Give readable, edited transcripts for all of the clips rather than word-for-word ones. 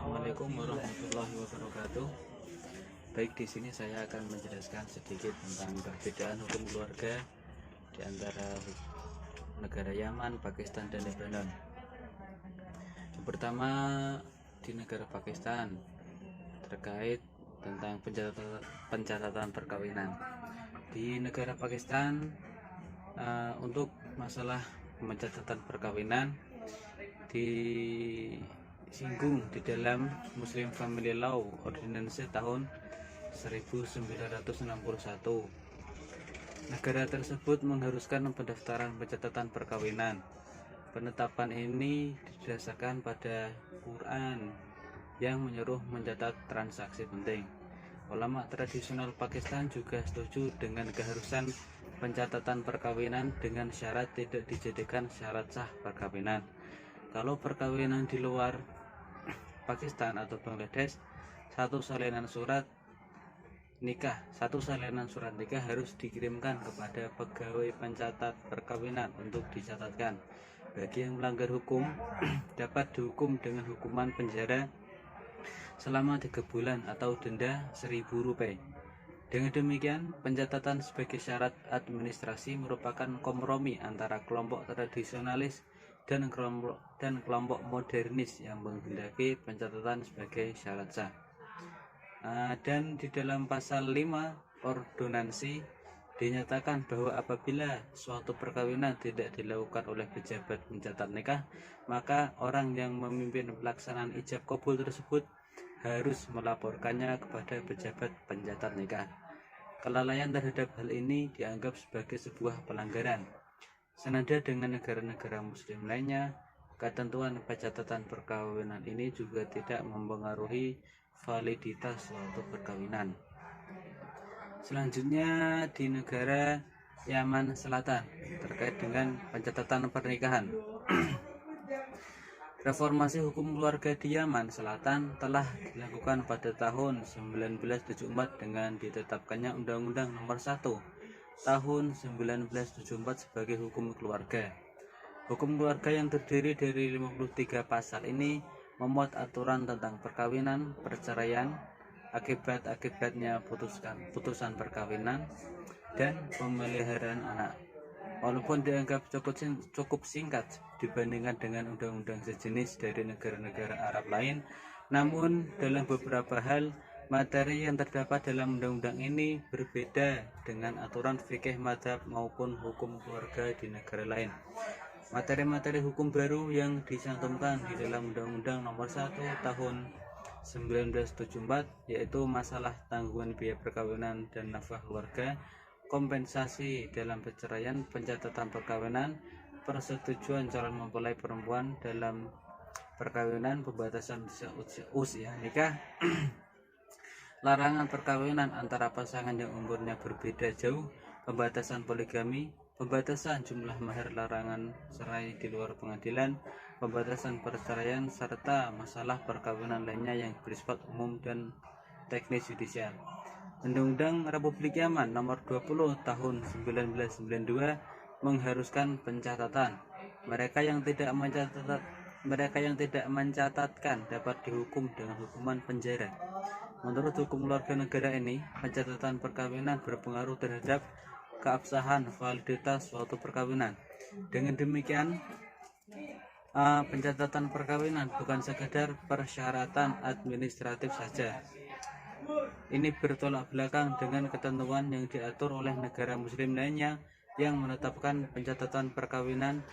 Assalamualaikum warahmatullahi wabarakatuh. Baik, di sini saya akan menjelaskan sedikit tentang perbedaan hukum keluarga di antara negara Yaman, Pakistan, dan Lebanon. Yang pertama, di negara Pakistan terkait tentang pencatatan perkawinan. Di negara Pakistan, untuk masalah pencatatan perkawinan disinggung di dalam Muslim Family Law Ordinance tahun 1961. Negara tersebut mengharuskan pendaftaran pencatatan perkawinan. Penetapan ini didasarkan pada Quran yang menyuruh mencatat transaksi penting. Ulama tradisional Pakistan juga setuju dengan keharusan pencatatan perkawinan dengan syarat tidak dijadikan syarat sah perkawinan. Kalau perkawinan di luar Pakistan atau Bangladesh, satu salinan surat nikah harus dikirimkan kepada pegawai pencatat perkawinan untuk dicatatkan. Bagi yang melanggar hukum dapat dihukum dengan hukuman penjara selama 3 bulan atau denda Rp1.000. Dengan demikian, pencatatan sebagai syarat administrasi merupakan kompromi antara kelompok tradisionalis dan kelompok modernis yang menghendaki pencatatan sebagai syarat sah. Dan di dalam pasal 5 ordonansi dinyatakan bahwa apabila suatu perkawinan tidak dilakukan oleh pejabat pencatat nikah, maka orang yang memimpin pelaksanaan ijab kabul tersebut harus melaporkannya kepada pejabat pencatat nikah. Kelalaian terhadap hal ini dianggap sebagai sebuah pelanggaran. Senada dengan negara-negara muslim lainnya, ketentuan pencatatan perkawinan ini juga tidak mempengaruhi validitas suatu perkawinan. Selanjutnya di negara Yaman Selatan terkait dengan pencatatan pernikahan. Reformasi hukum keluarga di Yaman Selatan telah dilakukan pada tahun 1974 dengan ditetapkannya Undang-Undang Nomor 1 tahun 1974 sebagai hukum keluarga. Hukum keluarga yang terdiri dari 53 pasal ini memuat aturan tentang perkawinan, perceraian, akibat-akibatnya putusan perkawinan, dan pemeliharaan anak. Walaupun dianggap cukup singkat dibandingkan dengan undang-undang sejenis dari negara-negara Arab lain, namun dalam beberapa hal materi yang terdapat dalam undang-undang ini berbeda dengan aturan fikih mazhab maupun hukum keluarga di negara lain. Materi-materi hukum baru yang dicantumkan di dalam Undang-Undang Nomor 1 Tahun 1974 yaitu masalah tanggungan biaya perkawinan dan nafkah keluarga, kompensasi dalam perceraian, pencatatan perkawinan, persetujuan calon mempelai perempuan dalam perkawinan, pembatasan usia nikah, larangan perkawinan antara pasangan yang umurnya berbeda jauh, pembatasan poligami, pembatasan jumlah mahar, larangan cerai di luar pengadilan, pembatasan perceraian, serta masalah perkawinan lainnya yang bersifat umum dan teknis yudisial. Undang-Undang Republik Yaman Nomor 20 Tahun 1992 mengharuskan pencatatan. Mereka yang tidak mencatatkan dapat dihukum dengan hukuman penjara. Menurut hukum keluarga negara ini, pencatatan perkawinan berpengaruh terhadap keabsahan validitas suatu perkawinan. Dengan demikian, pencatatan perkawinan bukan sekadar persyaratan administratif saja. Ini bertolak belakang dengan ketentuan yang diatur oleh negara muslim lainnya yang menetapkan pencatatan perkawinan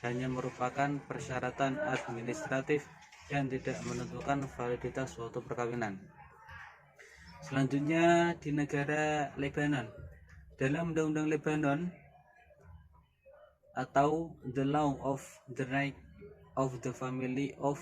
hanya merupakan persyaratan administratif dan tidak menentukan validitas suatu perkawinan. Selanjutnya di negara Lebanon, dalam Undang-Undang Lebanon atau The Law of the Right of the Family of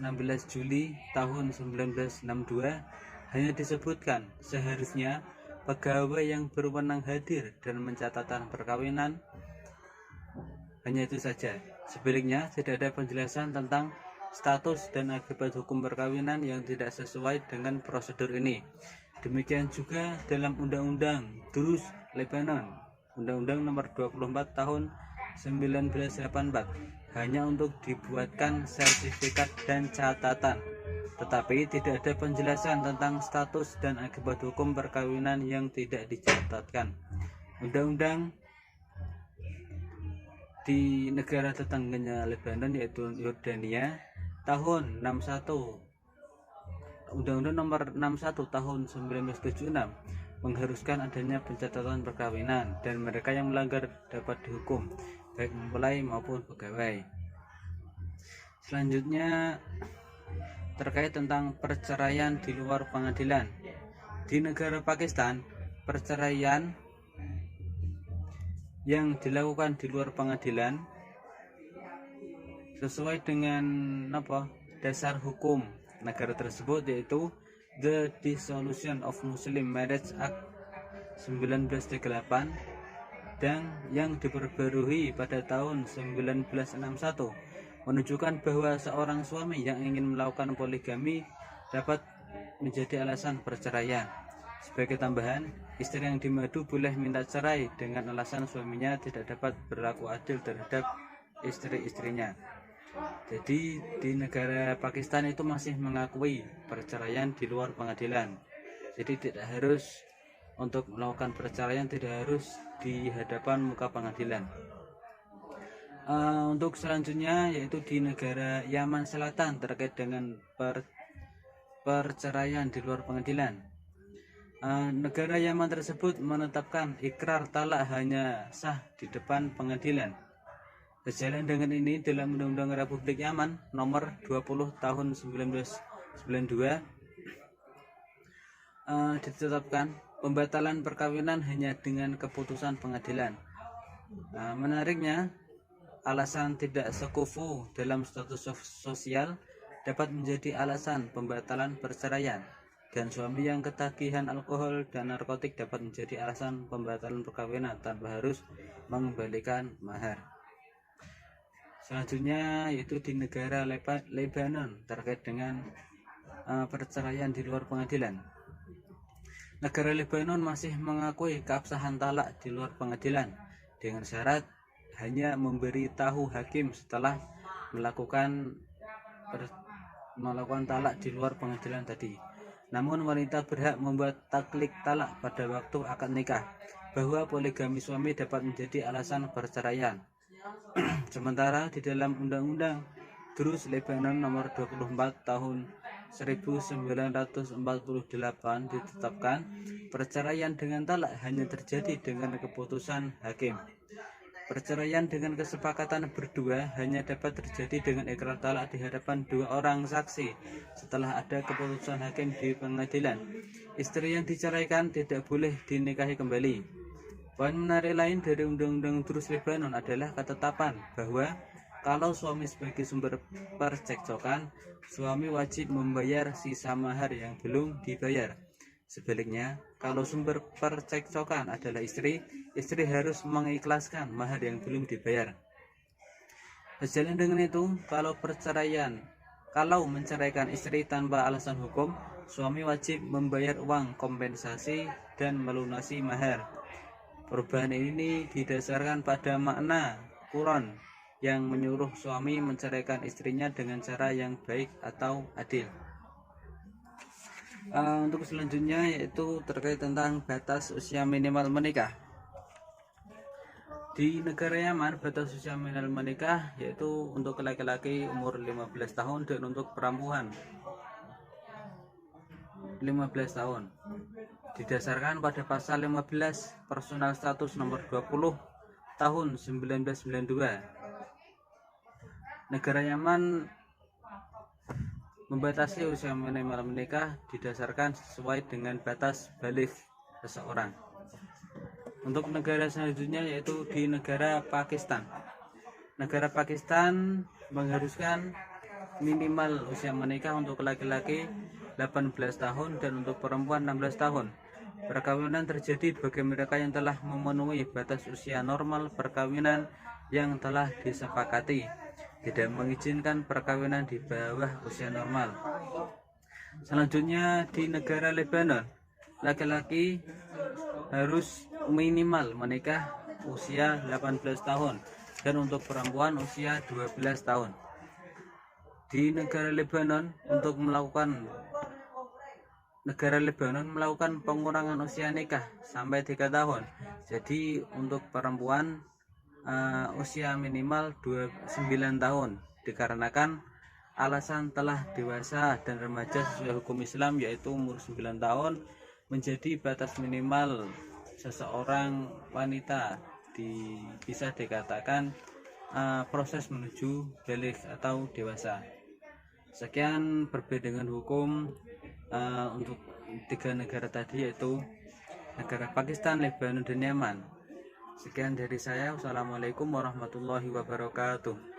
16 Juli tahun 1962 hanya disebutkan seharusnya pegawai yang berwenang hadir dan mencatatkan perkawinan, hanya itu saja. Sebaliknya tidak ada penjelasan tentang status dan akibat hukum perkawinan yang tidak sesuai dengan prosedur ini. Demikian juga dalam Undang-Undang Druze Lebanon, Undang-Undang Nomor 24 Tahun 1984 hanya untuk dibuatkan sertifikat dan catatan, tetapi tidak ada penjelasan tentang status dan akibat hukum perkawinan yang tidak dicatatkan. Undang-undang di negara tetangganya Lebanon yaitu Yordania tahun 61, Undang-Undang nomor 61 tahun 1976 mengharuskan adanya pencatatan perkawinan dan mereka yang melanggar dapat dihukum, baik mempelai maupun pegawai. Selanjutnya terkait tentang perceraian di luar pengadilan. Di negara Pakistan, perceraian yang dilakukan di luar pengadilan sesuai dengan dasar hukum negara tersebut, yaitu The Dissolution of Muslim Marriage Act 1938 dan yang diperbarui pada tahun 1961 menunjukkan bahwa seorang suami yang ingin melakukan poligami dapat menjadi alasan perceraian. Sebagai tambahan, istri yang dimadu boleh minta cerai dengan alasan suaminya tidak dapat berlaku adil terhadap istri-istrinya. Jadi di negara Pakistan itu masih mengakui perceraian di luar pengadilan. Jadi tidak harus untuk melakukan perceraian, tidak harus di hadapan muka pengadilan. Untuk selanjutnya yaitu di negara Yaman Selatan terkait dengan perceraian di luar pengadilan. Negara Yaman tersebut menetapkan ikrar talak hanya sah di depan pengadilan. Sejalan dengan ini, dalam Undang-Undang Republik Yaman nomor 20 tahun 1992 ditetapkan pembatalan perkawinan hanya dengan keputusan pengadilan. Menariknya, alasan tidak sekufu dalam status sosial dapat menjadi alasan pembatalan perceraian, dan suami yang ketagihan alkohol dan narkotik dapat menjadi alasan pembatalan perkawinan tanpa harus mengembalikan mahar. Selanjutnya yaitu di negara Lebanon terkait dengan perceraian di luar pengadilan. Negara Lebanon masih mengakui keabsahan talak di luar pengadilan dengan syarat hanya memberi tahu hakim setelah melakukan talak di luar pengadilan tadi. Namun wanita berhak membuat taklik talak pada waktu akad nikah, bahwa poligami suami dapat menjadi alasan perceraian. Sementara di dalam Undang-Undang Druze Lebanon nomor 24 tahun 1948 ditetapkan perceraian dengan talak hanya terjadi dengan keputusan hakim. Perceraian dengan kesepakatan berdua hanya dapat terjadi dengan ikrar talak di hadapan dua orang saksi setelah ada keputusan hakim di pengadilan. Istri yang diceraikan tidak boleh dinikahi kembali. Poin menarik lain dari Undang-Undang Druze Lebanon adalah ketetapan bahwa kalau suami sebagai sumber percekcokan, suami wajib membayar sisa mahar yang belum dibayar. Sebaliknya, kalau sumber percekcokan adalah istri harus mengikhlaskan mahar yang belum dibayar. Sejalan dengan itu, kalau menceraikan istri tanpa alasan hukum, suami wajib membayar uang kompensasi dan melunasi mahar. Perubahan ini didasarkan pada makna Quran yang menyuruh suami menceraikan istrinya dengan cara yang baik atau adil. Untuk selanjutnya yaitu terkait tentang batas usia minimal menikah. Di negara Yaman, batas usia minimal menikah yaitu untuk laki-laki umur 15 tahun dan untuk perempuan 15 tahun. Didasarkan pada pasal 15 Personal Status nomor 20 tahun 1992. Negara Yaman membatasi usia minimal menikah didasarkan sesuai dengan batas baligh seseorang. Untuk negara selanjutnya yaitu di negara Pakistan. Negara Pakistan mengharuskan minimal usia menikah untuk laki-laki 18 tahun dan untuk perempuan 16 tahun. Perkawinan terjadi bagi mereka yang telah memenuhi batas usia normal perkawinan yang telah disepakati. Tidak mengizinkan perkawinan di bawah usia normal. Selanjutnya di negara Lebanon, laki-laki harus minimal menikah usia 18 tahun dan untuk perempuan usia 12 tahun. Di negara Lebanon melakukan pengurangan usia nikah sampai 3 tahun. Jadi untuk perempuan usia minimal 29 tahun dikarenakan alasan telah dewasa dan remaja sesuai hukum Islam, yaitu umur 9 tahun menjadi batas minimal seseorang wanita bisa dikatakan proses menuju baligh atau dewasa. Sekian berbeda dengan hukum untuk 3 negara tadi, yaitu negara Pakistan, Lebanon, dan Yaman. Sekian dari saya. Wassalamualaikum warahmatullahi wabarakatuh.